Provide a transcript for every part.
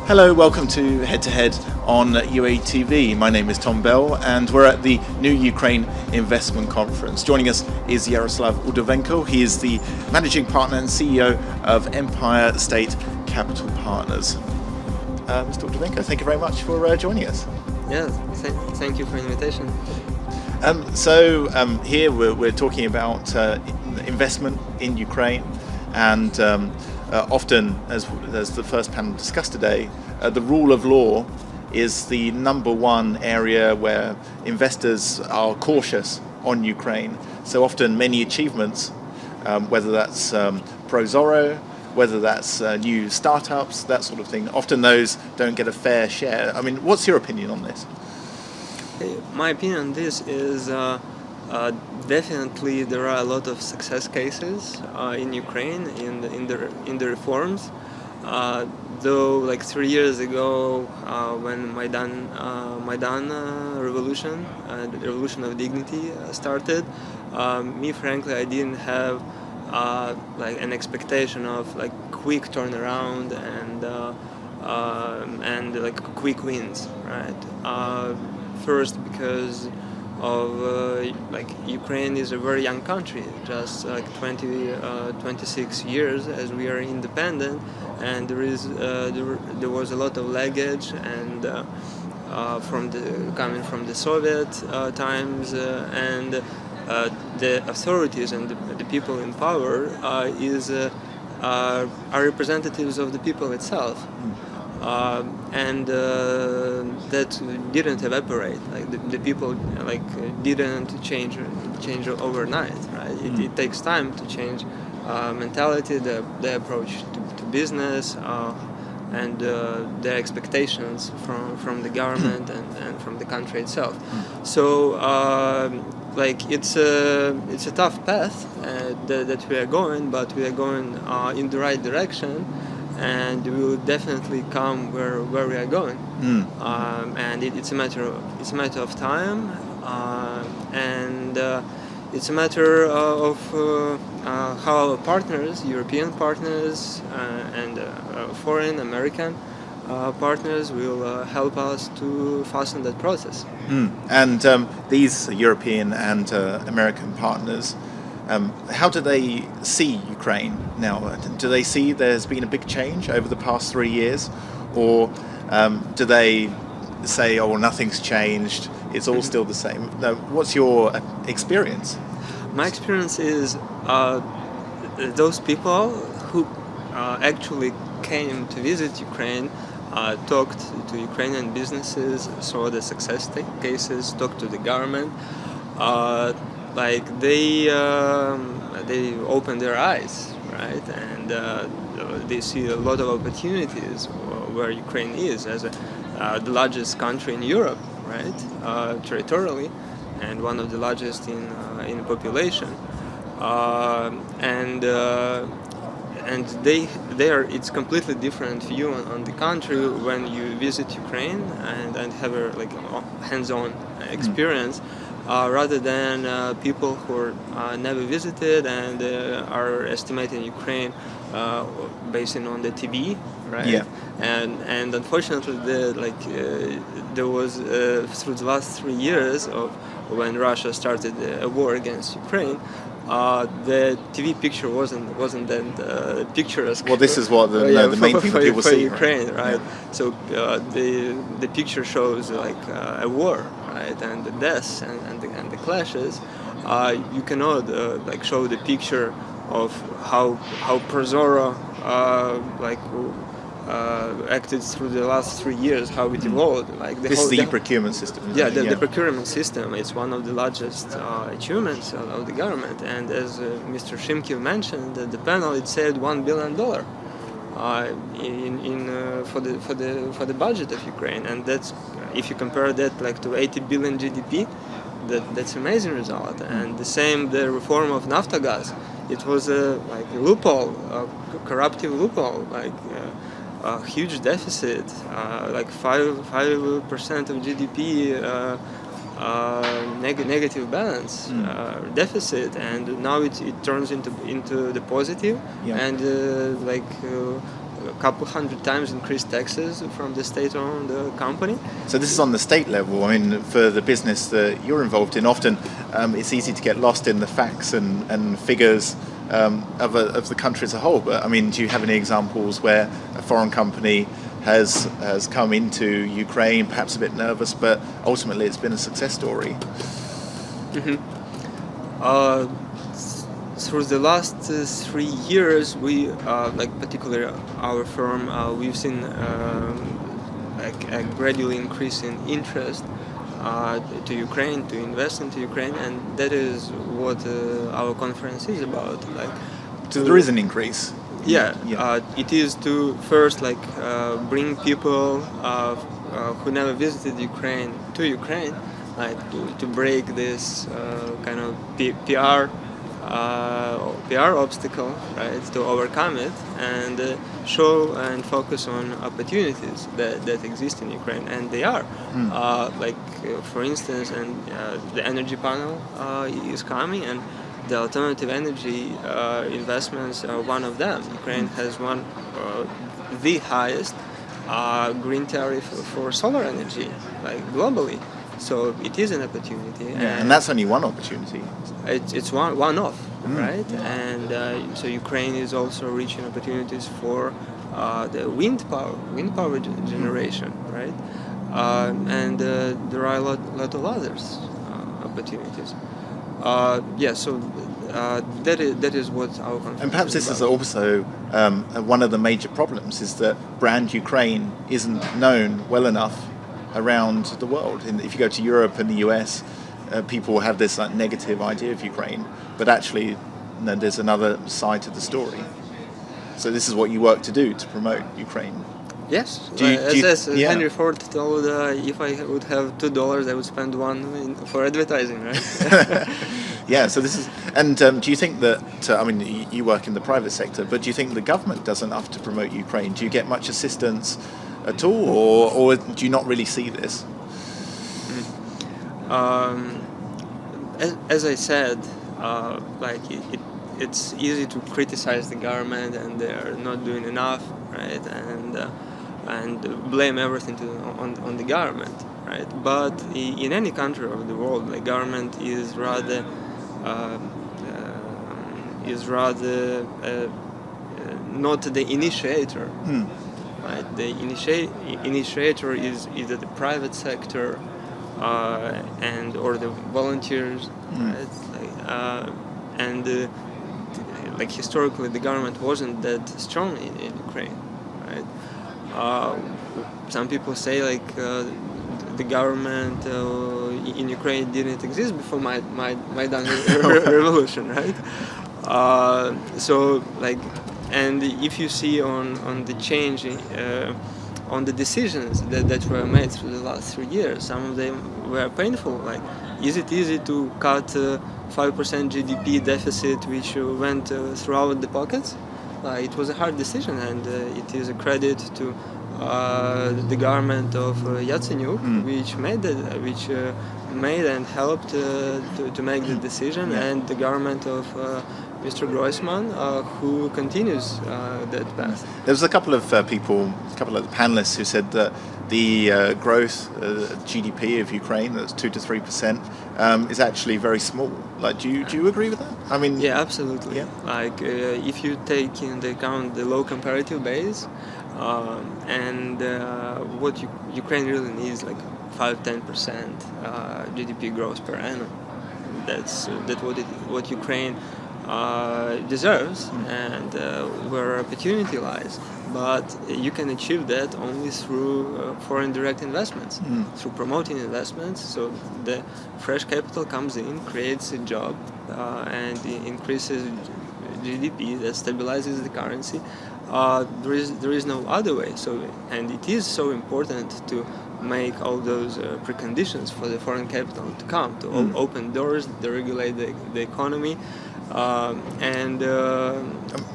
Hello, welcome to Head to Head on UATV. My name is Tom Bell and we're at the New Ukraine Investment Conference. Joining us is Yaroslav Udovenko. He is the Managing Partner and CEO of Empire State Capital Partners. Mr. Udovenko, thank you very much for joining us. Yeah, thank you for the invitation. Here we're talking about investment in Ukraine, and often, as the first panel discussed today, the rule of law is the number one area where investors are cautious on Ukraine. So often many achievements, whether that's Prozoro, whether that's new startups, that sort of thing, often those don't get a fair share. I mean, what's your opinion on this? My opinion on this is definitely there are a lot of success cases in Ukraine in the reforms. Though, like 3 years ago, when Maidan revolution, the revolution of dignity started, me frankly, I didn't have like an expectation of like quick turnaround and like quick wins, right? First, because of like Ukraine is a very young country, just like 26 years as we are independent, and there was a lot of luggage and coming from the Soviet times, and the authorities and the people in power are representatives of the people itself. And that didn't evaporate. Like the people didn't change overnight, right? It takes time to change mentality, the approach to business, and their expectations from the government and from the country itself. So it's a tough path that we are going, but we are going in the right direction. And we will definitely come where we are going, and it's a matter of time, and it's a matter of how our partners, European partners, and foreign American partners will help us to fasten that process. And these European and American partners, how do they see Ukraine now? Do they see there's been a big change over the past 3 years? Or do they say, oh, well, nothing's changed, it's all still the same? What's your experience? My experience is those people who actually came to visit Ukraine, talked to Ukrainian businesses, saw the success cases, talked to the government, they open their eyes, right? And they see a lot of opportunities where Ukraine is as the largest country in Europe, right? Territorially, and one of the largest in population. It's completely different view on the country when you visit Ukraine and have a hands-on experience. Rather than people who never visited and are estimating Ukraine based on the TV, right? Yeah. And unfortunately, there was through the last 3 years of when Russia started a war against Ukraine, the TV picture wasn't that picturesque. Well, this is what the main thing that people for see, Ukraine, right? Yeah. So the picture shows like a war, right, and the deaths and the clashes. You cannot show the picture of how Prozoro acted through the last 3 years, how it evolved. This is the procurement system. The procurement system. It's one of the largest achievements of the government. And as Mr. Shimkiv mentioned at the panel, it saved $1 billion for the budget of Ukraine. And that's, if you compare that to 80 billion GDP, that's amazing result. And the same, the reform of Naftogaz. It was a loophole, a corruptive loophole, a huge deficit, 5% of GDP, negative balance, deficit, and now it turns into the positive, and a couple hundred times increased taxes from the state-owned company. So this is on the state level. I mean, for the business that you're involved in, often it's easy to get lost in the facts and figures of the country as a whole. But I mean, do you have any examples where a foreign company has come into Ukraine, perhaps a bit nervous, but ultimately it's been a success story? Mm-hmm. Through the last 3 years, we, particularly our firm, we've seen a gradual increase in interest to Ukraine, to invest into Ukraine, and that is what our conference is about. So there is an increase. Yeah. It is to first bring people who never visited Ukraine to Ukraine, to break this kind of PR obstacle, right? To overcome it and show and focus on opportunities that exist in Ukraine, and they are. For instance, and the energy panel is coming, and the alternative energy investments are one of them. Ukraine has the highest green tariff for solar energy, globally. So it is an opportunity. Yeah, and that's only one opportunity. It's one-off, right? And so Ukraine is also reaching opportunities for the wind power generation, right? And there are a lot of others opportunities. So that is what our conference. And perhaps this is also one of the major problems, is that brand Ukraine isn't known well enough around the world. If you go to Europe and the US, people have this negative idea of Ukraine, but actually there's another side to the story. So this is what you work to do, to promote Ukraine. Yes, as Henry Ford told, if I would have $2, I would spend one for advertising, right? Yeah, so this is, and do you think that, you work in the private sector, but do you think the government does enough to promote Ukraine? Do you get much assistance at all, or do you not really see this? As I said, it's easy to criticize the government and they're not doing enough, right? And blame everything on the government, right? But in any country of the world, the government is rather not the initiator. Right? The initiator is either the private sector or the volunteers, right? Historically, the government wasn't that strong in Ukraine, right? Some people say the government in Ukraine didn't exist before Maidan revolution, right? And if you see on the change on the decisions that were made through the last 3 years, some of them were painful. Is it easy to cut 5% GDP deficit, which went throughout the pockets? It was a hard decision, and it is a credit to the government of Yatsenyuk, which made and helped to make the decision, and the government of Mr. Groisman, who continues that path. There was a couple of people, a couple of the panelists, who said that the growth GDP of Ukraine, that's 2 to 3%, is actually very small. Do you agree with that? Yeah, absolutely. Yeah. If you take into account the low comparative base, and what Ukraine really needs, 5-10% GDP growth per annum. That's what Ukraine deserves, and where opportunity lies. But you can achieve that only through foreign direct investments, through promoting investments. So the fresh capital comes in, creates a job, and increases GDP, that stabilizes the currency. There is no other way. And it is so important to make all those preconditions for the foreign capital to come, to open doors, deregulate the economy.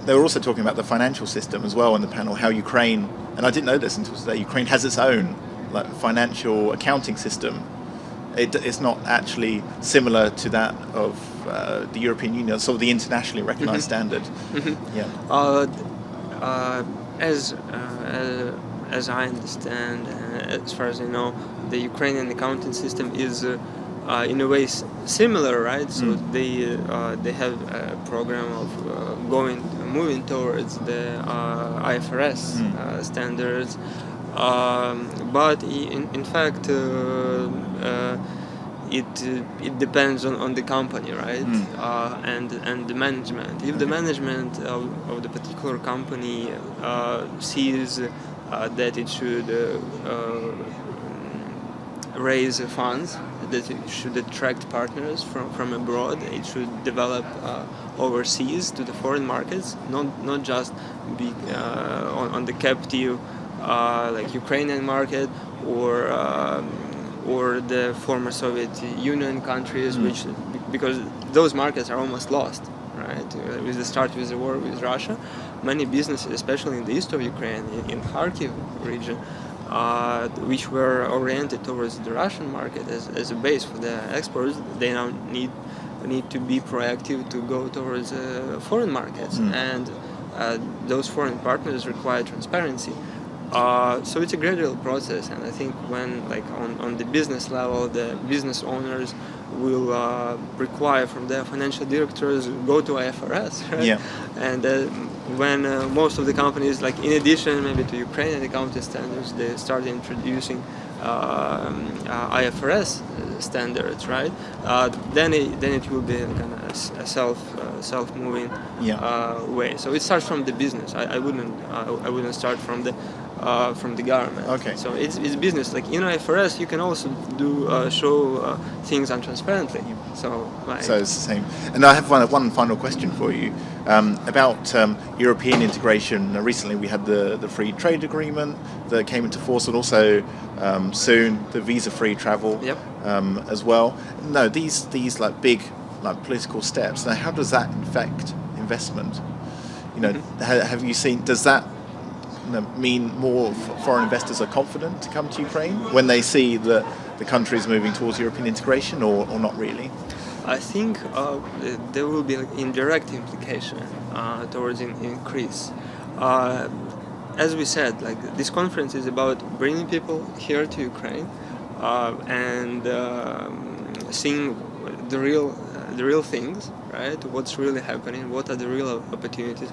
They were also talking about the financial system as well in the panel, how Ukraine, and I didn't know this until today, Ukraine has its own financial accounting system. It's not actually similar to that of the European Union, sort of the internationally recognized standard. Yeah. as I understand, as far as I know, the Ukrainian accounting system is in a way similar, right? So they have a program of moving towards the IFRS standards, but in fact. It depends on the company, right? And the management. If the management of the particular company sees that it should raise funds, that it should attract partners from abroad, it should develop overseas to the foreign markets, not just be on the captive like Ukrainian market or the former Soviet Union countries, which because those markets are almost lost, right? With the start with the war with Russia, many businesses, especially in the east of Ukraine, in Kharkiv region, which were oriented towards the Russian market as a base for the exports, they now need to be proactive to go towards foreign markets, and those foreign partners require transparency. So it's a gradual process, and I think when, like on the business level, the business owners will require from their financial directors go to IFRS, right? Yeah. And when most of the companies, like in addition maybe to Ukrainian accounting standards, they start introducing IFRS standards, right? Then it will be kind of a self-moving way. So it starts from the business. I wouldn't start from the government. Okay. So it's business. Like in IFRS, you can also show things untransparently. So it's the same. And I have one final question for you about European integration. Recently, we had the free trade agreement that came into force, and also soon the visa-free travel as well. No, these like big political steps. Now, how does that affect investment? Have you seen? Does that mean more foreign investors are confident to come to Ukraine when they see that the country is moving towards European integration, or not really? I think there will be an indirect implication towards an increase. As we said, like this conference is about bringing people here to Ukraine and seeing the real things, right? What's really happening? What are the real opportunities?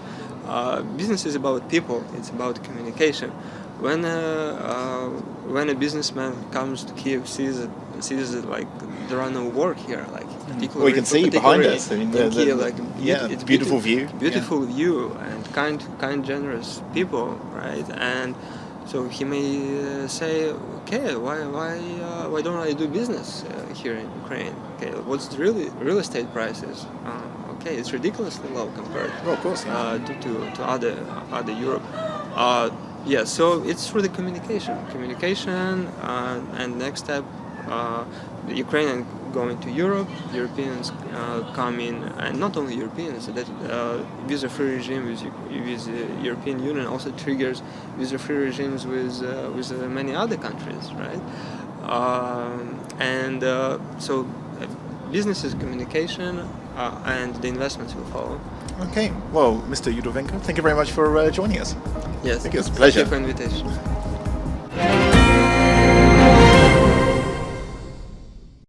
Business is about people. It's about communication. When a businessman comes to Kiev, sees like there are no work here, like particularly. We can see behind us. I mean, Kiev, like it's beautiful view. Beautiful view and kind, generous people, right? And so he may say, okay, why don't I do business here in Ukraine? Okay, what's the real estate prices? Okay, it's ridiculously low compared of course, to other Europe. So it's through the communication, and next step, the Ukrainian going to Europe, Europeans coming, and not only Europeans. That visa-free regime with the European Union also triggers visa-free regimes with many other countries, right? So business is communication, and the investments will follow. Okay, well, Mr. Udovenko, thank you very much for joining us. Yes, I think it was a pleasure. Thank you for the invitation.